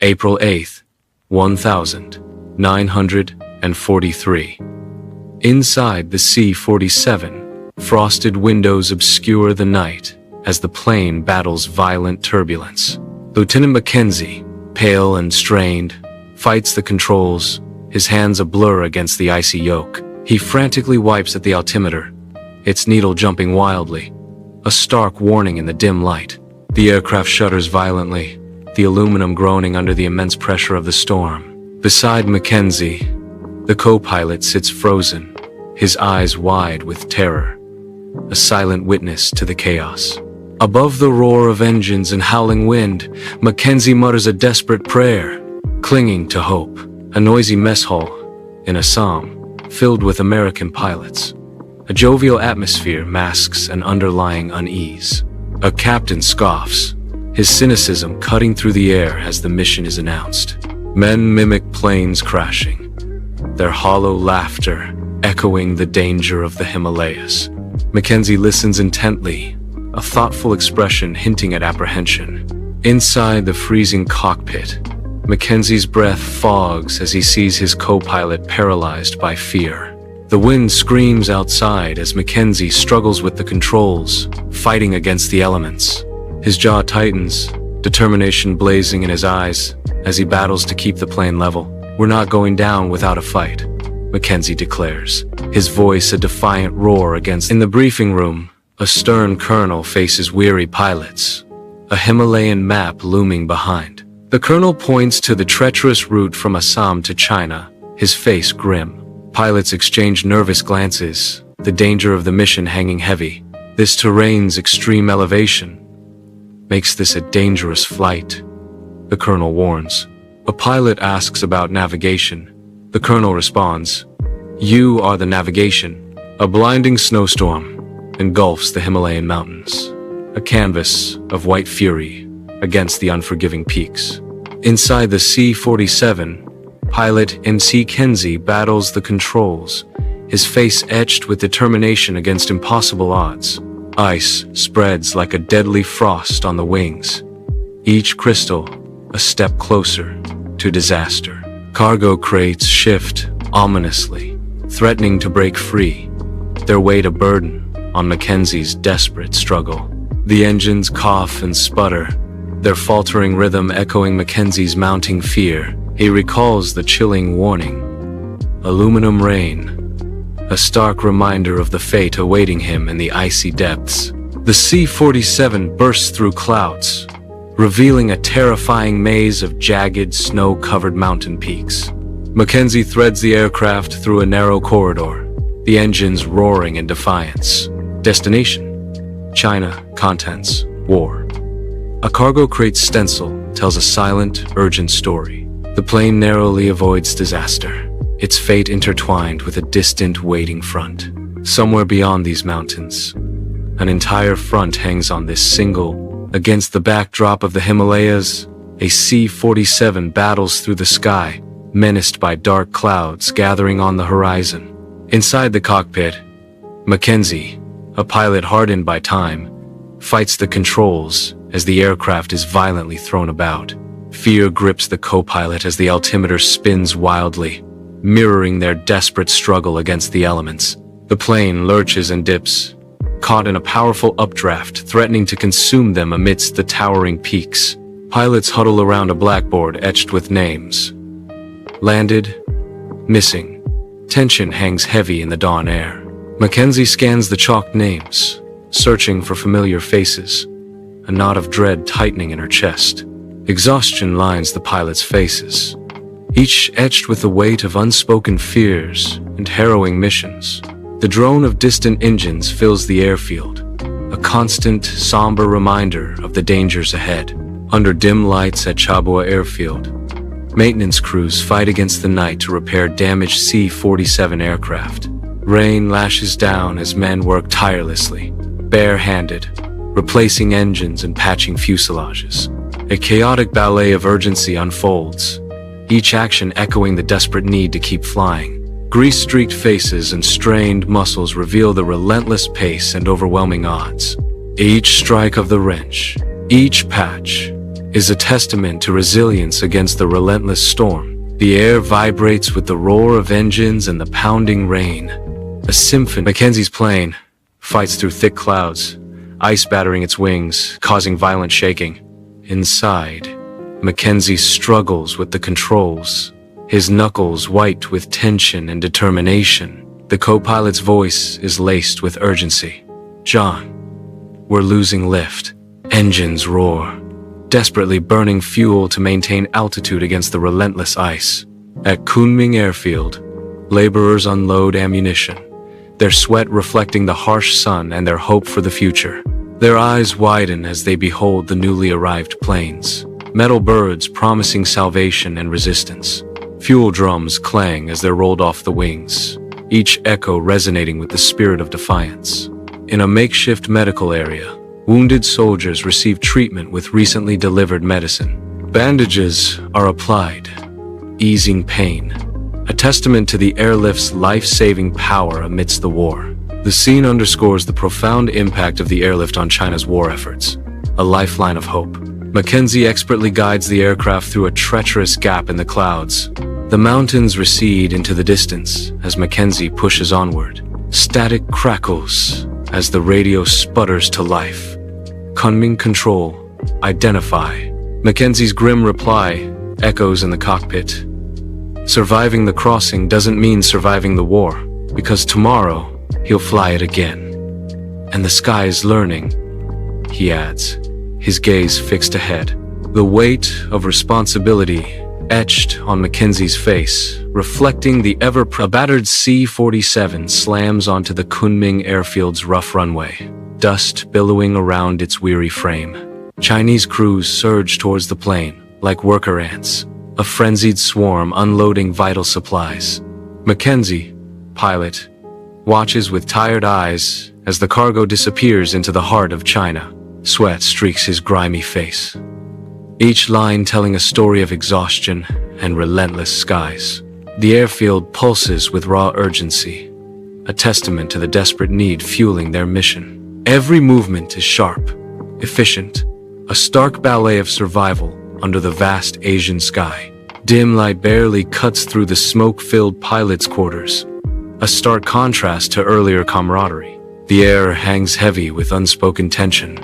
April 8th, 1943. Inside the C-47, frosted windows obscure the night as the plane battles violent turbulence. Lieutenant McKenzie, pale and strained, fights the controls, his hands a blur against the icy yoke. He frantically wipes at the altimeter, its needle jumping wildly, a stark warning in the dim light. The aircraft shudders violently, the aluminum groaning under the immense pressure of the storm. Beside McKenzie, the co-pilot sits frozen, his eyes wide with terror, a silent witness to the chaos. Above the roar of engines and howling wind, McKenzie mutters a desperate prayer, clinging to hope. A noisy mess hall in Assam, filled with American pilots. A jovial atmosphere masks an underlying unease. A captain scoffs, his cynicism cutting through the air as the mission is announced. Men mimic planes crashing, their hollow laughter echoing the danger of the Himalayas. McKenzie listens intently, a thoughtful expression hinting at apprehension. Inside the freezing cockpit, McKenzie's breath fogs as he sees his co-pilot paralyzed by fear. The wind screams outside as McKenzie struggles with the controls, fighting against the elements. His jaw tightens, determination blazing in his eyes as he battles to keep the plane level. "We're not going down without a fight," McKenzie declares, his voice a defiant roar against. In the briefing room, a stern colonel faces weary pilots, a Himalayan map looming behind. The colonel points to the treacherous route from Assam to China, his face grim. Pilots exchange nervous glances, the danger of the mission hanging heavy. This terrain's extreme elevation makes this a dangerous flight, the colonel warns. A pilot asks about navigation. The colonel responds, "You are the navigation." A blinding snowstorm engulfs the Himalayan mountains, a canvas of white fury against the unforgiving peaks. Inside the C-47, pilot McKenzie battles the controls, his face etched with determination against impossible odds. Ice spreads like a deadly frost on the wings, each crystal a step closer to disaster. Cargo crates shift ominously, threatening to break free, their weight a burden on McKenzie's desperate struggle. The engines cough and sputter, their faltering rhythm echoing McKenzie's mounting fear. He recalls the chilling warning. Aluminum rain, a stark reminder of the fate awaiting him in the icy depths. The C-47 bursts through clouds, revealing a terrifying maze of jagged, snow-covered mountain peaks. McKenzie threads the aircraft through a narrow corridor, the engines roaring in defiance. Destination: China. Contents: war. A cargo crate stencil tells a silent, urgent story. The plane narrowly avoids disaster, its fate intertwined with a distant, waiting front. Somewhere beyond these mountains, an entire front hangs on this single. Against the backdrop of the Himalayas, a C-47 battles through the sky, menaced by dark clouds gathering on the horizon. Inside the cockpit, McKenzie, a pilot hardened by time, fights the controls as the aircraft is violently thrown about. Fear grips the co-pilot as the altimeter spins wildly, mirroring their desperate struggle against the elements. The plane lurches and dips, caught in a powerful updraft threatening to consume them amidst the towering peaks. Pilots huddle around a blackboard etched with names. Landed, missing. Tension hangs heavy in the dawn air. McKenzie scans the chalked names, searching for familiar faces, a knot of dread tightening in her chest. Exhaustion lines the pilots' faces, each etched with the weight of unspoken fears and harrowing missions. The drone of distant engines fills the airfield, a constant, somber reminder of the dangers ahead. Under dim lights at Chabua Airfield, maintenance crews fight against the night to repair damaged C-47 aircraft. Rain lashes down as men work tirelessly, bare-handed, replacing engines and patching fuselages. A chaotic ballet of urgency unfolds, each action echoing the desperate need to keep flying. Grease-streaked faces and strained muscles reveal the relentless pace and overwhelming odds. Each strike of the wrench, each patch, is a testament to resilience against the relentless storm. The air vibrates with the roar of engines and the pounding rain. A symphony. McKenzie's plane fights through thick clouds, ice battering its wings, causing violent shaking. Inside, McKenzie struggles with the controls, his knuckles white with tension and determination. The co-pilot's voice is laced with urgency. "John, we're losing lift." Engines roar, desperately burning fuel to maintain altitude against the relentless ice. At Kunming Airfield, laborers unload ammunition, their sweat reflecting the harsh sun and their hope for the future. Their eyes widen as they behold the newly arrived planes, metal birds promising salvation and resistance. Fuel drums clang as they're rolled off the wings, each echo resonating with the spirit of defiance. In a makeshift medical area, wounded soldiers receive treatment with recently delivered medicine. Bandages are applied, easing pain, a testament to the airlift's life-saving power amidst the war. The scene underscores the profound impact of the airlift on China's war efforts, a lifeline of hope. McKenzie expertly guides the aircraft through a treacherous gap in the clouds. The mountains recede into the distance as McKenzie pushes onward. Static crackles as the radio sputters to life. Kunming Control, identify. McKenzie's grim reply echoes in the cockpit. Surviving the crossing doesn't mean surviving the war, because tomorrow he'll fly it again. And the sky is learning, he adds, his gaze fixed ahead. The weight of responsibility etched on McKenzie's face, reflecting the ever-battered C-47 slams onto the Kunming airfield's rough runway, dust billowing around its weary frame. Chinese crews surge towards the plane, like worker ants, a frenzied swarm unloading vital supplies. McKenzie, pilot, watches with tired eyes as the cargo disappears into the heart of China. Sweat streaks his grimy face, each line telling a story of exhaustion and relentless skies. The airfield pulses with raw urgency, a testament to the desperate need fueling their mission. Every movement is sharp, efficient, a stark ballet of survival under the vast Asian sky. Dim light barely cuts through the smoke-filled pilot's quarters, a stark contrast to earlier camaraderie. The air hangs heavy with unspoken tension,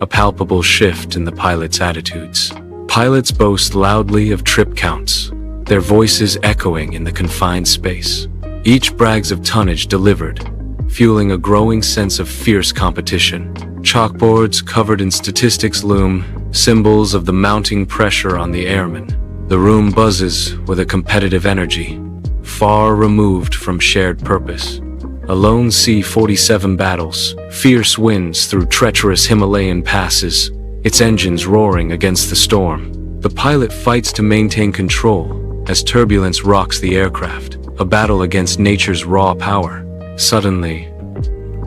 a palpable shift in the pilots' attitudes. Pilots boast loudly of trip counts, their voices echoing in the confined space. Each brags of tonnage delivered, fueling a growing sense of fierce competition. Chalkboards covered in statistics loom, symbols of the mounting pressure on the airmen. The room buzzes with a competitive energy, far removed from shared purpose. A lone C-47 battles, fierce winds through treacherous Himalayan passes, its engines roaring against the storm. The pilot fights to maintain control as turbulence rocks the aircraft, a battle against nature's raw power. Suddenly,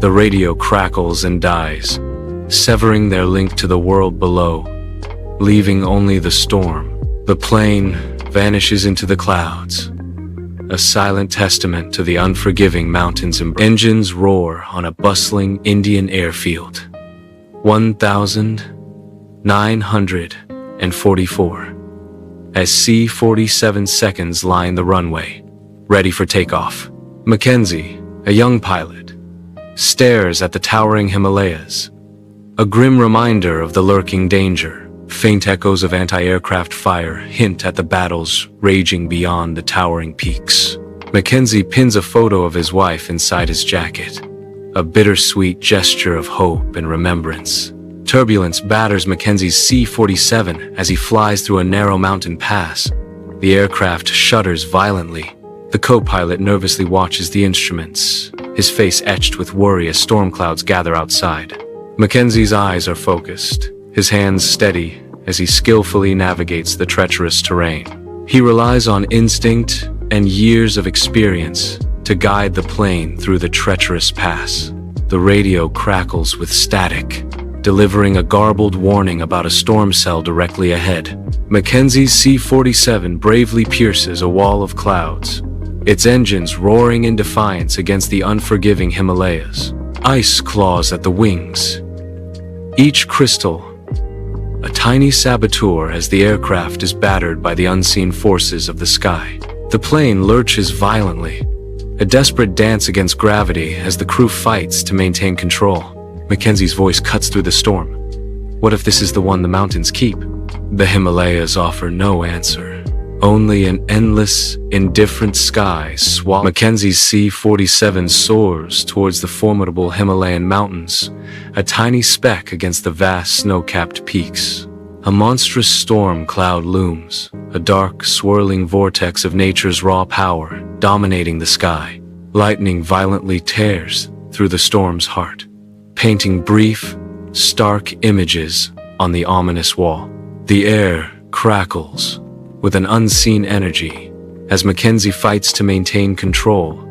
the radio crackles and dies, severing their link to the world below, leaving only the storm. The plane vanishes into the clouds, a silent testament to the unforgiving mountains. Engines roar on a bustling Indian airfield. 1,944. As C-47 seconds line the runway, ready for takeoff. McKenzie, a young pilot, stares at the towering Himalayas, a grim reminder of the lurking danger. Faint echoes of anti-aircraft fire hint at the battles raging beyond the towering peaks. McKenzie pins a photo of his wife inside his jacket, a bittersweet gesture of hope and remembrance. Turbulence batters McKenzie's C-47 as he flies through a narrow mountain pass. The aircraft shudders violently. The co-pilot nervously watches the instruments, his face etched with worry as storm clouds gather outside. McKenzie's eyes are focused, his hands steady as he skillfully navigates the treacherous terrain. He relies on instinct and years of experience to guide the plane through the treacherous pass. The radio crackles with static, delivering a garbled warning about a storm cell directly ahead. McKenzie's C-47 bravely pierces a wall of clouds, its engines roaring in defiance against the unforgiving Himalayas. Ice claws at the wings, each crystal a tiny saboteur as the aircraft is battered by the unseen forces of the sky. The plane lurches violently, a desperate dance against gravity as the crew fights to maintain control. McKenzie's voice cuts through the storm. What if this is the one the mountains keep? The Himalayas offer no answer. Only an endless, indifferent sky swallows. McKenzie's C-47 soars towards the formidable Himalayan mountains, a tiny speck against the vast snow-capped peaks. A monstrous storm cloud looms, a dark, swirling vortex of nature's raw power dominating the sky. Lightning violently tears through the storm's heart, painting brief, stark images on the ominous wall. The air crackles with an unseen energy as McKenzie fights to maintain control,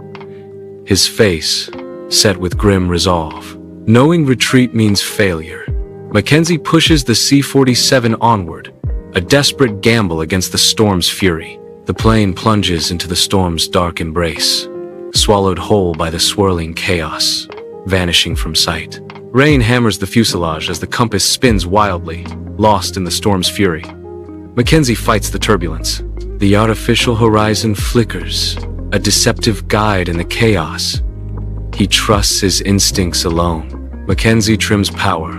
his face set with grim resolve. Knowing retreat means failure, McKenzie pushes the C-47 onward, a desperate gamble against the storm's fury. The plane plunges into the storm's dark embrace, swallowed whole by the swirling chaos, vanishing from sight. Rain hammers the fuselage as the compass spins wildly, lost in the storm's fury. McKenzie fights the turbulence. The artificial horizon flickers, a deceptive guide in the chaos. He trusts his instincts alone. McKenzie trims power,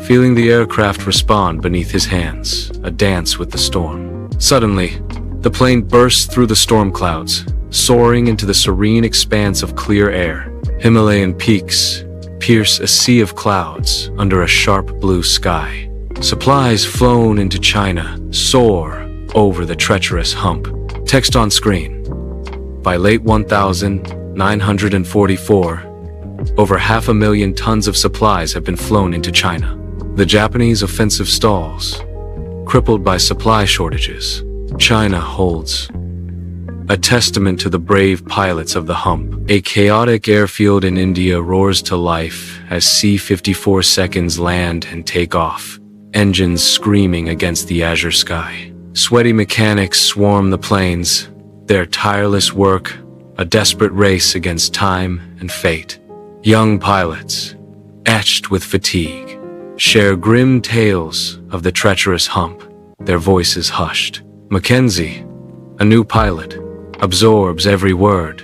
feeling the aircraft respond beneath his hands, a dance with the storm. Suddenly, the plane bursts through the storm clouds, soaring into the serene expanse of clear air. Himalayan peaks pierce a sea of clouds under a sharp blue sky. Supplies flown into China soar over the treacherous hump. Text on screen. By late 1944, over 500,000 tons of supplies have been flown into China. The Japanese offensive stalls, crippled by supply shortages. China holds. A testament to the brave pilots of the Hump. A chaotic airfield in India roars to life as C-54 seconds land and take off, engines screaming against the azure sky. Sweaty mechanics swarm the planes, their tireless work a desperate race against time and fate. Young pilots, etched with fatigue, share grim tales of the treacherous hump, their voices hushed. McKenzie, a new pilot, absorbs every word,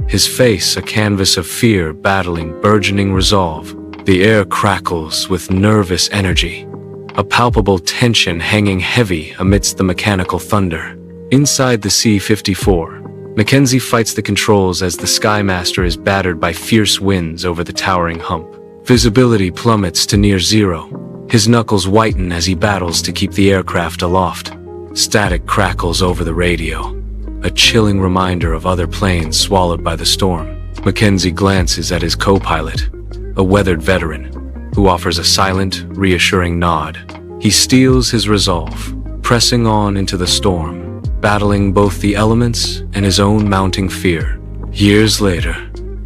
his face a canvas of fear battling burgeoning resolve. The air crackles with nervous energy, a palpable tension hanging heavy amidst the mechanical thunder. Inside the C-54, McKenzie fights the controls as the Skymaster is battered by fierce winds over the towering hump. Visibility plummets to near zero. His knuckles whiten as he battles to keep the aircraft aloft. Static crackles over the radio, a chilling reminder of other planes swallowed by the storm. McKenzie glances at his co-pilot, a weathered veteran, who offers a silent, reassuring nod. He steels his resolve, pressing on into the storm, battling both the elements and his own mounting fear. Years later,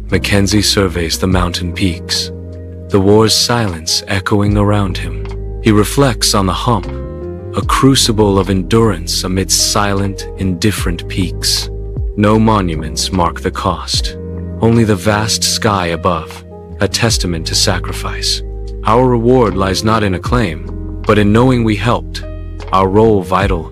McKenzie surveys the mountain peaks, the war's silence echoing around him. He reflects on the hump, a crucible of endurance amidst silent, indifferent peaks. No monuments mark the cost, only the vast sky above, a testament to sacrifice. Our reward lies not in acclaim, but in knowing we helped, our role vital